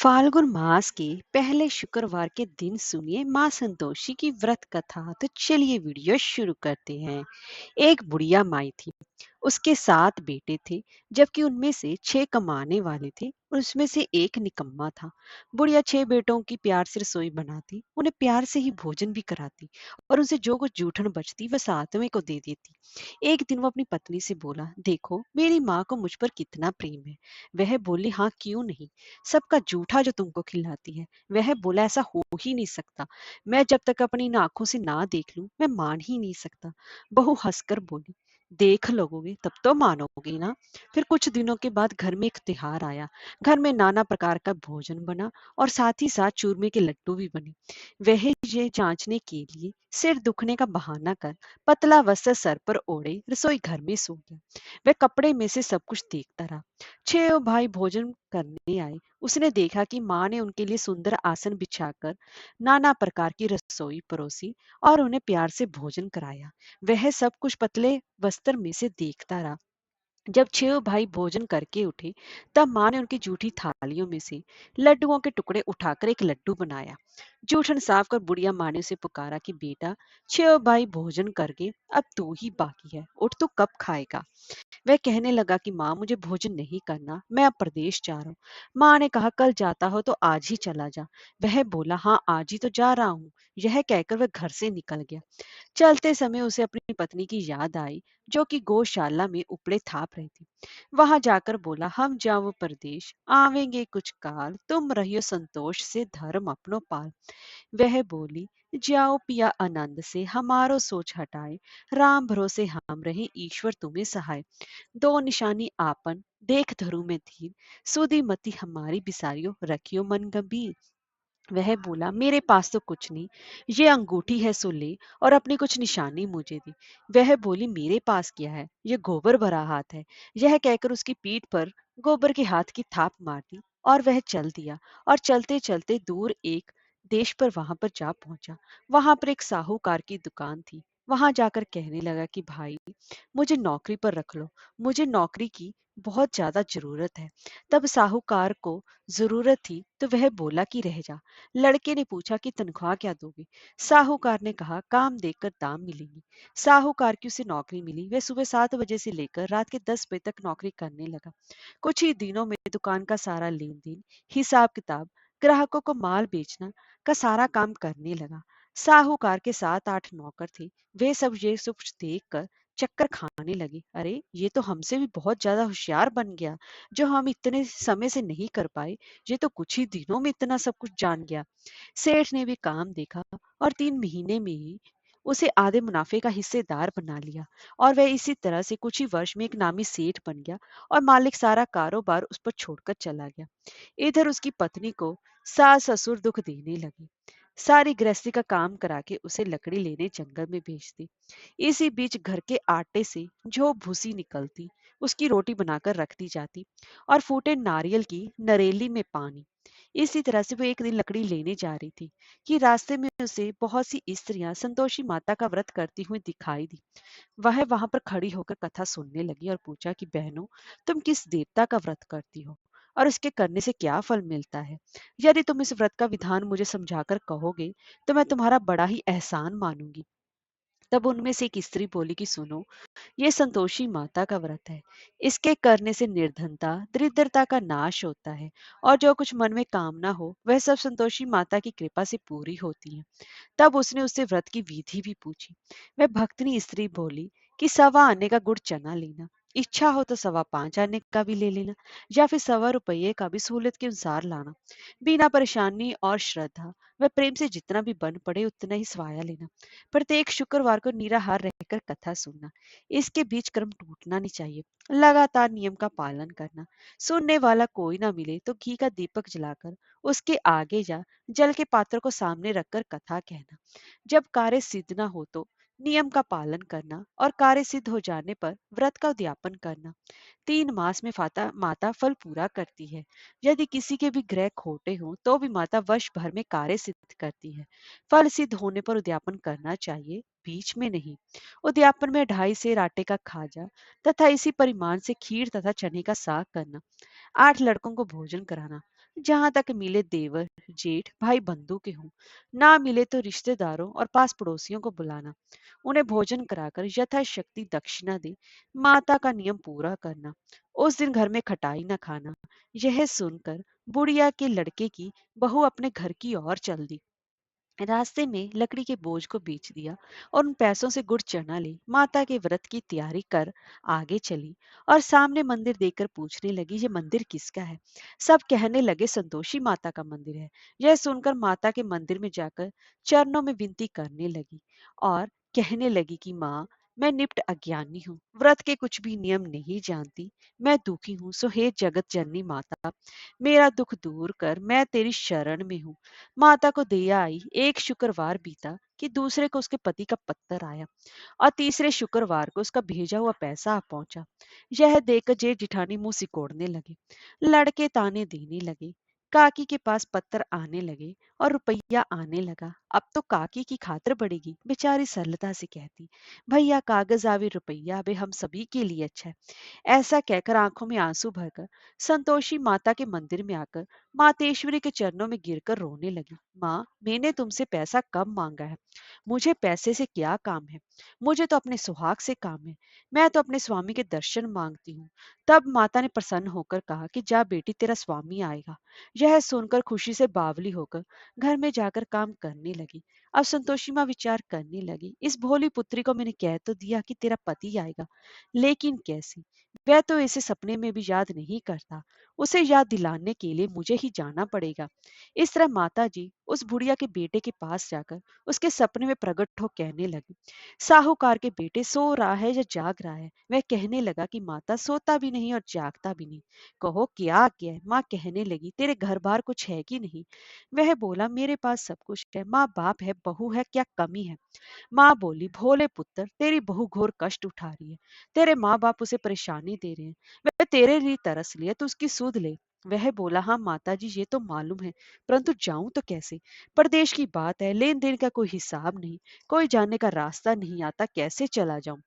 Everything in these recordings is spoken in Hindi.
फाल्गुन मास के पहले शुक्रवार के दिन सुनिए माँ संतोषी की व्रत कथा। तो चलिए वीडियो शुरू करते हैं। एक बुढ़िया माई थी। उसके 7 बेटे थे, जबकि उनमें से 6 कमाने वाले थे और उसमें से एक निकम्मा था। बुढ़िया 6 बेटों की प्यार से रसोई बनाती, उन्हें प्यार से ही भोजन भी कराती और उनसे जो कुछ जूठन बचती वह 7वें को दे देती। एक दिन वो अपनी पत्नी से बोला, देखो मेरी माँ को मुझ पर कितना प्रेम है। वह बोली, हाँ क्यों नहीं, सबका जूठा जो तुमको खिलाती है। वह बोला, ऐसा हो ही नहीं सकता, मैं जब तक अपनी इन आंखों से ना देख लूं मैं मान ही नहीं सकता। बहू हंसकर बोली, देख लोगे तब तो मानोगे ना। फिर कुछ दिनों के बाद घर में एक त्योहार आया। घर में नाना प्रकार का भोजन बना और साथ ही साथ चूरमे के लड्डू भी बने। वह ये जांचने के लिए सिर दुखने का बहाना कर पतला वस्त्र सर पर ओढ़े रसोई घर में सो गया। वह कपड़े में से सब कुछ देखता रहा। 6 भाई भोजन करने आए। उसने देखा कि माँ ने उनके लिए सुंदर आसन बिछाकर नाना प्रकार की रसोई परोसी और उन्हें प्यार से भोजन कराया। वह सब कुछ पतले वस्त्र में से देखता रहा। जब 6 भाई भोजन करके उठे, तब माँ ने उनकी जूठी थालियों में से लड्डुओं के टुकड़े उठाकर एक लड्डू बनाया। जूठन साफ कर बुढ़िया माँ ने उसे पुकारा कि बेटा, 6 भाई भोजन करके अब तू ही बाकी है, उठ तू कब खाएगा। वह कहने लगा कि माँ मुझे भोजन नहीं करना, मैं अब प्रदेश जा रहा हूँ। माँ ने कहा, कल जाता हो तो आज ही चला जा। वह बोला, हाँ आज ही तो जा रहा हूँ। यह कहकर वह घर से निकल गया। चलते समय उसे अपनी पत्नी की याद आई, जो कि गौशाला में उपड़े थाप रही थी। वहां जाकर बोला, हम जाओ परदेश, आवेंगे कुछ काल, तुम रहियो संतोष से धर्म अपनो पाल। वह बोली, जाओ पिया आनंद से, हमारो सोच हटाए, राम भरोसे हम रहे, ईश्वर तुम्हें सहाय। दो निशानी आपन देख धरू में धीर, सुधी मति हमारी बिसारियो, रखियो मन गंभीर। वह बोला, मेरे पास तो कुछ नहीं, ये अंगूठी है सो ले और अपनी कुछ निशानी मुझे दी। वह बोली, मेरे पास क्या है, ये गोबर भरा हाथ है। यह कहकर उसकी पीठ पर गोबर के हाथ की थाप मार दी और वह चल दिया। और चलते चलते दूर एक देश पर वहां पर जा पहुंचा। वहां पर एक साहूकार की दुकान थी। वहां जाकर कहने लगा कि भाई, मुझे नौकरी पर रख लो, मुझे नौकरी की बहुत ज्यादा जरूरत है। तब साहूकार को जरूरत थी तो वह बोला कि रह जा। लड़के ने पूछा कि तनख्वाह क्या दोगे। साहूकार ने कहा, काम देकर दाम मिलेंगे। साहूकार की उसे नौकरी मिली। वह सुबह 7 बजे से लेकर रात के 10 बजे तक नौकरी करने लगा। कुछ ही दिनों में दुकान का सारा लेन देन, हिसाब किताब, ग्राहकों को माल बेचना का सारा काम करने लगा। साहूकार के 7-8 नौकर थे। वे सब ये सब देख कर चक्कर खाने लगे। अरे ये तो हमसे भी बहुत ज्यादा होशियार बन गया, जो हम इतने समय से नहीं कर पाए, ये तो कुछ ही दिनों में इतना सब कुछ जान गया। सेठ ने भी काम देखा और 3 महीने में ही उसे आधे मुनाफे का हिस्सेदार बना लिया। और वह इसी तरह से कुछ ही वर्ष में एक नामी सेठ बन गया और मालिक सारा कारोबार उस पर छोड़कर चला गया। इधर उसकी पत्नी को सास ससुर दुख देने लगे। सारी गृहस्थी का काम करा के उसे लकड़ी लेने जंगल में भेजती। इसी बीच घर के आटे से जो भूसी निकलती, उसकी रोटी बनाकर रख दी जाती और फूटे नारियल की नरेली में पानी। इसी तरह से वो एक दिन लकड़ी लेने जा रही थी कि रास्ते में उसे बहुत सी स्त्रियां संतोषी माता का व्रत करती हुई दिखाई दी। वह वहां पर खड़ी होकर कथा सुनने लगी और पूछा कि बहनों, तुम किस देवता का व्रत करती हो और इसके करने से क्या फल मिलता है। यदि तुम इस व्रत का विधान मुझे समझाकर कहोगे तो मैं तुम्हारा बड़ा ही एहसान मानूंगी। तब उनमें से एक स्त्री बोली कि सुनो, ये संतोषी माता का व्रत है। इसके करने से निर्धनता, दरिद्रता का नाश होता है और जो कुछ मन में कामना हो वह सब संतोषी माता की कृपा से पूरी होती है। तब उसने उससे व्रत की विधि भी पूछी। वह भक्तनी स्त्री बोली कि 1.25 आने का गुड़ चना लेना, इच्छा हो तो 5.25 आने का भी ले लेना, या फिर 1.25 रुपये का भी सहूलत के अनुसार लाना। बिना परेशानी और श्रद्धा वह प्रेम से जितना भी बन पड़े उतना ही स्वाया लेना। प्रत्येक शुक्रवार को निराहार रहकर कथा सुनना। इसके बीच क्रम टूटना नहीं चाहिए। लगातार नियम का पालन करना। सुनने वाला कोई ना मिले तो घी का दीपक जलाकर उसके आगे जा जल के पात्र को सामने रखकर कथा कहना। जब कार्य सिद्ध न हो तो नियम का पालन करना और कार्य सिद्ध हो जाने पर व्रत का उद्यापन करना। 3 मास में फाता माता फल पूरा करती है। यदि किसी के भी ग्रह खोटे हों तो भी माता वर्ष भर में कार्य सिद्ध करती है। फल सिद्ध होने पर उद्यापन करना चाहिए, बीच में नहीं। उद्यापन में 2.5 सेर आटे का खाजा तथा इसी परिमाण से खीर तथा चने का साग करना। 8 लड़कों को भोजन कराना। जहां तक मिले देवर, जेठ, भाई बंधु के हों, ना मिले तो रिश्तेदारों और पास पड़ोसियों को बुलाना, उन्हें भोजन कराकर यथाशक्ति दक्षिणा दे, माता का नियम पूरा करना, उस दिन घर में खटाई न खाना। यह सुनकर बुढ़िया के लड़के की बहू अपने घर की ओर चल दी। रास्ते में लकड़ी के बोझ को बेच दिया और उन पैसों से गुड़ चना ले माता के व्रत की तैयारी कर आगे चली। और सामने मंदिर देखकर पूछने लगी, ये मंदिर किसका है? सब कहने लगे, संतोषी माता का मंदिर है। यह सुनकर माता के मंदिर में जाकर चरणों में विनती करने लगी और कहने लगी कि माँ, मैं निप्ट अज्ञानी हूँ, व्रत के कुछ भी नियम नहीं जानती, मैं दुखी हूँ, सो हे जगत जननी माता, मेरा दुख दूर कर, मैं तेरी शरण में हूँ। माता को दया आई। एक शुक्रवार बीता कि दूसरे को उसके पति का पत्तर आया और तीसरे शुक्रवार को उसका भेजा हुआ पैसा आ पहुंचा। यह देखकर जेठ जिठानी मुंह सिकोड़ने लगे, लड़के ताने देने लगे, काकी के पास पत्तर आने लगे और रुपया आने लगा। अब तो काकी की खातिर बढ़ेगी, बेचारी सरलता से कहती, भैया कागज आवे रुपया, अबे हम सभी के लिए अच्छा है। ऐसा कहकर आंखों में आंसू भरकर संतोषी माता के मंदिर में आकर मातेश्वरी के चरणों में गिरकर रोने लगी। माँ, मैंने तुमसे पैसा कब मांगा है? मुझे पैसे से क्या काम है? मुझे तो अपने सुहाग से काम है। मैं तो अपने स्वामी के दर्शन मांगती हूँ। तब माता ने प्रसन्न होकर कहा कि जा बेटी, तेरा स्वामी आएगा। यह सुनकर खुशी से बावली होकर घर में जाकर काम करने लगी। अब संतोषी माँ विचार करने लगी, इस भोली पुत्री को मैंने कह तो दिया कि तेरा पति आएगा, लेकिन कैसे? वह तो इसे सपने में भी याद नहीं करता। उसे याद दिलाने के लिए मुझे ही जाना पड़ेगा। इस तरह माता जी उस बुढ़िया के बेटे के पास जाकर उसके सपने में प्रकट हो कहने लगी, साहूकार के बेटे सो रहा है या जाग रहा है? वह कहने लगा कि माता, सोता भी नहीं और जागता भी नहीं। कहो क्या क्या है? माँ कहने लगी, तेरे घर बार कुछ है कि नहीं? वह बोला, मेरे पास सब कुछ है, माँ बाप है, बहू है, क्या कमी है? माँ बोली, भोले पुत्र, तेरी बहू घोर कष्ट उठा रही है, तेरे माँ बाप उसे परेशानी दे रहे हैं, वह तेरे लिए तरस लिया, तो उसकी सुध ले। वह बोला, हाँ माता जी, ये तो मालूम है, परंतु जाऊं तो कैसे? परदेश की बात है, लेन देन का कोई हिसाब नहीं, कोई जाने का रास्ता नहीं आता, कैसे चला जाऊं?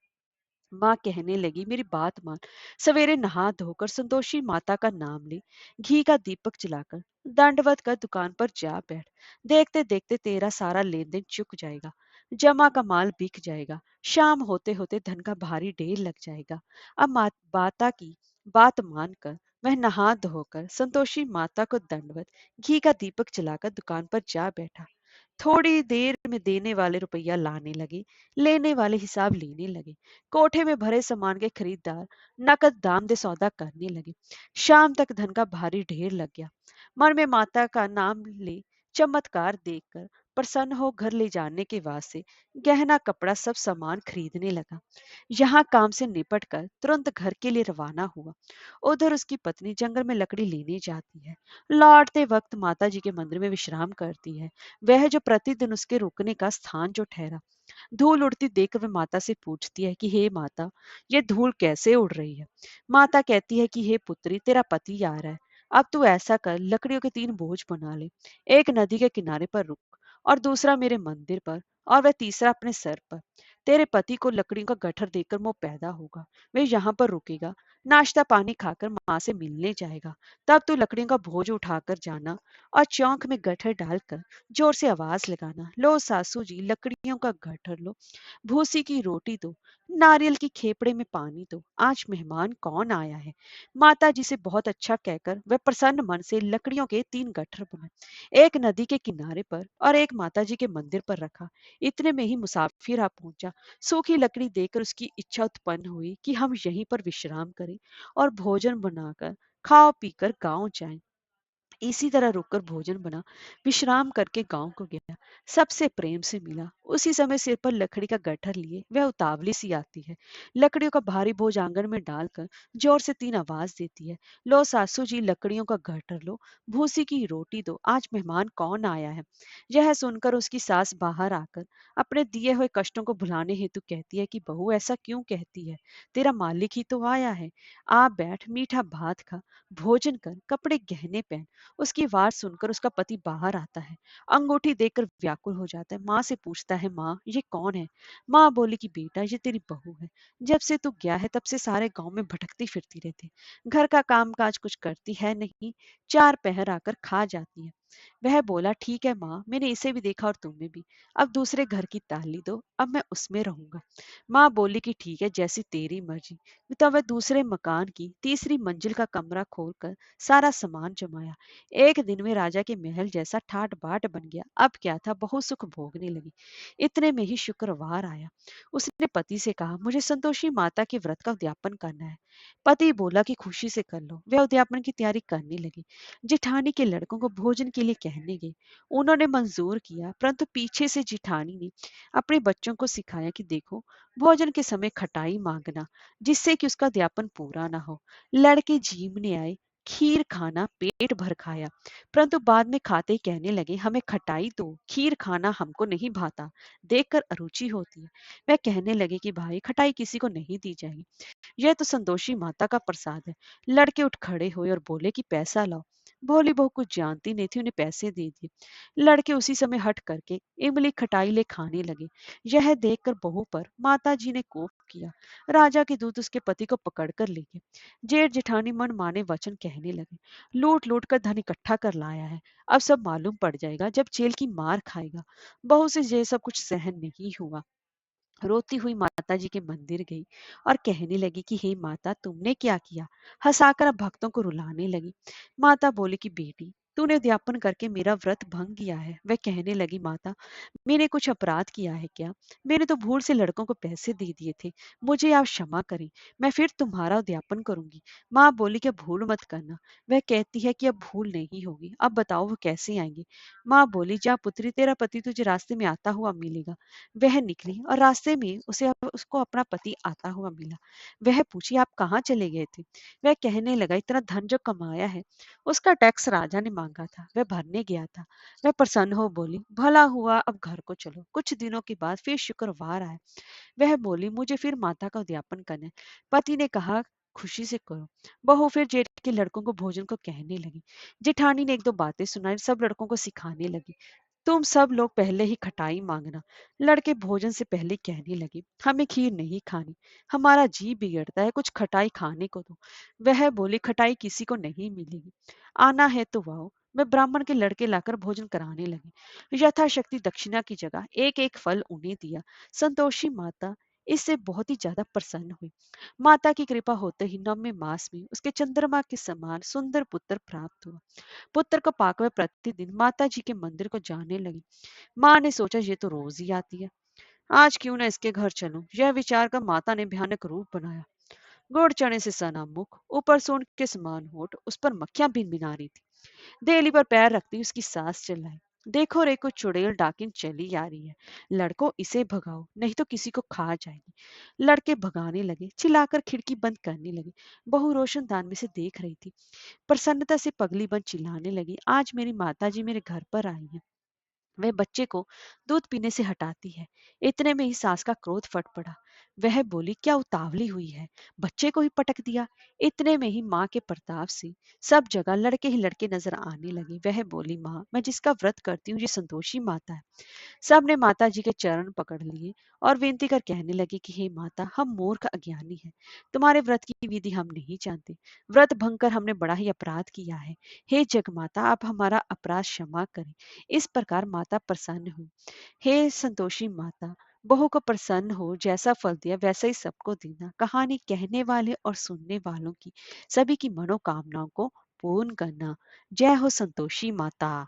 माँ कहने लगी, मेरी बात मान, सवेरे नहा धोकर संतोषी माता का नाम ले, घी का दीपक जलाकर दंडवत कर दुकान पर जा बैठ। देखते देखते तेरा सारा लेन देन चुक जाएगा, जमा का माल बिक जाएगा, शाम होते होते धन का भारी ढेर लग जाएगा। अब माता की बात मानकर वह नहा धोकर संतोषी माता को दंडवत घी का दीपक जलाकर दुकान पर जा बैठा। थोड़ी देर में देने वाले रुपया लाने लगे, लेने वाले हिसाब लेने लगे। कोठे में भरे सामान के खरीदार नकद दाम दे सौदा करने लगे। शाम तक धन का भारी ढेर लग गया। मन में माता का नाम ले चमत्कार देखकर प्रसन्न हो घर ले जाने के वास्ते गहना कपड़ा सब सामान खरीदने लगा। यहाँ काम से निपट कर तुरंत घर के लिए रवाना हुआ। उधर उसकी पत्नी जंगल में लकड़ी लेने जाती है। लौटते वक्त माता जी के मंदिर में विश्राम करती है, वह जो प्रतिदिन उसके रुकने का स्थान जो ठहरा। धूल उड़ती देखकर वह माता से पूछती है कि हे माता, ये धूल कैसे उड़ रही है? माता कहती है कि हे पुत्री, तेरा पति आ रहा है। अब तू ऐसा कर, लकड़ियों के 3 बोझ बना ले, एक नदी के किनारे पर रुक और दूसरा मेरे मंदिर पर और वह तीसरा अपने सर पर। तेरे पति को लकड़ियों का गट्ठर देकर मोह पैदा होगा, वह यहाँ पर रुकेगा, नाश्ता पानी खाकर माँ से मिलने जाएगा। तब तू लकड़ियों का बोझ उठाकर जाना और चौक में गट्ठर डालकर जोर से आवाज लगाना, लो सासू जी, लकड़ियों का गट्ठर लो, भूसी की रोटी दो, नारियल की खेपड़े में पानी दो, आज मेहमान कौन आया है? माता जी से बहुत अच्छा कहकर वह प्रसन्न मन से लकड़ियों के 3 गट्ठर बनाए, एक नदी के किनारे पर और एक माता जी के मंदिर पर रखा। इतने में ही मुसाफिर आ पहुंचा। सूखी लकड़ी देकर उसकी इच्छा उत्पन्न हुई कि हम यहीं पर विश्राम करें और भोजन बनाकर खा पीकर गांव जाएं। इसी तरह रुककर भोजन बना, विश्राम करके गांव को गया, सबसे प्रेम से मिला। उसी समय सिर पर लकड़ी का गट्ठर लिए वह उतावली सी आती है, लकड़ियों का भारी बोझ आंगन में डालकर जोर से 3 आवाज देती है, लो सासू जी, लकड़ियों का गट्ठर लो, भूसी की रोटी दो, आज मेहमान कौन आया है? यह सुनकर उसकी सास बाहर आकर अपने दिए हुए कष्टों को भुलाने हेतु कहती है कि बहू, ऐसा क्यों कहती है? तेरा मालिक ही तो आया है, आ बैठ, मीठा भात खा, भोजन कर, कपड़े गहने पहन, उसकी आवाज सुनकर उसका पति बाहर आता है। अंगूठी देखकर व्याकुल हो जाता है। माँ से पूछता है, माँ ये कौन है? माँ बोली कि बेटा ये तेरी बहू है। जब से तू गया है तब से सारे गांव में भटकती फिरती रहती है। घर का काम काज कुछ करती है नहीं, चार पहर आकर खा जाती है। वह बोला, ठीक है माँ, मैंने इसे भी देखा और तुम्हें भी। अब दूसरे घर की ताली दो, अब मैं उसमें रहूंगा। माँ बोली कि ठीक है, जैसी तेरी मर्जी। तब वह दूसरे मकान की तीसरी मंजिल का कमरा खोलकर सारा सामान जमाया। एक दिन में राजा के महल जैसा ठाट बाट बन गया। अब क्या था, बहुत सुख भोगने लगी। इतने में ही शुक्रवार आया। उसने पति से कहा, मुझे संतोषी माता के व्रत का उद्यापन करना है। पति बोला कि खुशी से कर लो। वह उद्यापन की तैयारी करने लगी। जिठानी के लड़कों को भोजन के लिए कहने गई। उन्होंने मंजूर किया, परंतु पीछे से जिठानी ने अपने बच्चों को सिखाया कि देखो, भोजन के समय खटाई मांगना, जिससे कि उसका अध्यापन पूरा ना हो। लड़के जीमने आए, खीर खाना पेट भर खाया, परंतु बाद में खाते ही कहने लगे, हमें खटाई दो, खीर खाना हमको नहीं भाता, देखकर अरुचि होती है। वह कहने लगे कि भाई, खटाई किसी को नहीं दी जाएगी, यह तो संतोषी माता का प्रसाद है। लड़के उठ खड़े हुए और बोले कि पैसा लाओ। भोली बहू कुछ जानती नहीं थी, उन्हें पैसे दे दिए। लड़के उसी समय हट करके इमली खटाई ले खाने लगे। यह देखकर बहू पर माता जी ने कोप किया। राजा के दूत उसके पति को पकड़ कर ले गए। जेठ जेठानी मन माने वचन कहने लगे, लूट लूट कर धन इकट्ठा कर लाया है, अब सब मालूम पड़ जाएगा जब जेल की मार खाएगा। बहू से ये सब कुछ सहन नहीं हुआ। रोती हुई माता जी के मंदिर गई और कहने लगी कि हे माता, तुमने क्या किया? हंसाकर अब भक्तों को रुलाने लगी। माता बोली कि बेटी, तूने उद्यापन करके मेरा व्रत भंग किया है। वह कहने लगी, माता, मैंने कुछ अपराध किया है क्या? मैंने तो भूल से लड़कों को पैसे दे दिए थे, मुझे आप क्षमा करें, मैं फिर तुम्हारा उद्यापन करूंगी। माँ बोली कि अब भूल मत करना। वह कहती है कि अब भूल नहीं होगी, अब बताओ वो कैसे आएंगे? माँ बोली, जा पुत्री, तेरा पति तुझे रास्ते में आता हुआ मिलेगा। वह निकली और रास्ते में उसको अपना पति आता हुआ मिला। वह पूछी, आप कहाँ चले गए थे? वह कहने लगा, इतना धन जो कमाया है उसका टैक्स राजा ने मांगा था, वह भरने गया था। वह प्रसन्न हो बोली, भला हुआ, अब घर को चलो। कुछ दिनों के बाद फिर शुक्रवार आया। वह बोली, मुझे फिर माता का उद्यापन करना है। पति ने कहा, खुशी से करो। बहू फिर जेठ के लड़कों को भोजन को कहने लगी। जेठानी ने एक दो बातें सुनाई, सब लड़कों को सिखाने लगी। तुम सब लोग पहले ही खटाई मांगना। लड़के भोजन से पहले कहने लगे, हमें खीर नहीं खानी, हमारा जी बिगड़ता है, कुछ खटाई खाने को दो। वह बोली, खटाई किसी को नहीं मिलेगी, आना है तो वाओ। मैं ब्राह्मण के लड़के लाकर भोजन कराने लगी। यथाशक्ति दक्षिणा की जगह एक एक फल उन्हें दिया। संतोषी माता इससे बहुत ही ज्यादा प्रसन्न हुई। माता की कृपा होते ही 9वें मास में उसके चंद्रमा के समान सुंदर पुत्र प्राप्त हुआ। पुत्र को पाकर वह प्रतिदिन माता जी के मंदिर को जाने लगी। माँ ने सोचा, ये तो रोज ही आती है, आज क्यों ना इसके घर चलूं। यह विचार कर माता ने भयानक रूप बनाया। गुड़ चने से सना मुख, ऊपर सोन के समान होठ, उस पर मक्खियां भिनभिना रही थी। देहली पर पैर रखती उसकी सास चिल्लाई, देखो रे, को चुड़ैल डाकिन चली आ रही है, लड़को इसे भगाओ नहीं तो किसी को खा जाएगी। लड़के भगाने लगे, चिल्लाकर खिड़की बंद करने लगे। बहू रोशनदान में से देख रही थी। प्रसन्नता से पगली बन चिल्लाने लगी, आज मेरी माता जी मेरे घर पर आई है। वह बच्चे को दूध पीने से हटाती है। इतने में ही सास का क्रोध फट पड़ा। वह बोली, क्या उतावली हुई है, बच्चे को ही पटक दिया। इतने में ही माँ के प्रताप से सब जगह लड़के ही लड़के नजर आने लगे। वह बोली, माँ, मैं जिसका व्रत करती हूँ ये संतोषी माता है। सबने माता जी के चरण पकड़ लिए और विनती कर कहने लगे कि हे माता, हम मूर्ख अज्ञानी हैं, तुम्हारे व्रत की विधि हम नहीं जानते, व्रत भंग कर हमने बड़ा ही अपराध किया है। हे जग माता, आप हमारा अपराध क्षमा करें। इस प्रकार माता प्रसन्न हुई। हे संतोषी माता, बहू को प्रसन्न हो, जैसा फल दिया वैसा ही सबको देना। कहानी कहने वाले और सुनने वालों की सभी की मनोकामनाओं को पूर्ण करना। जय हो संतोषी माता।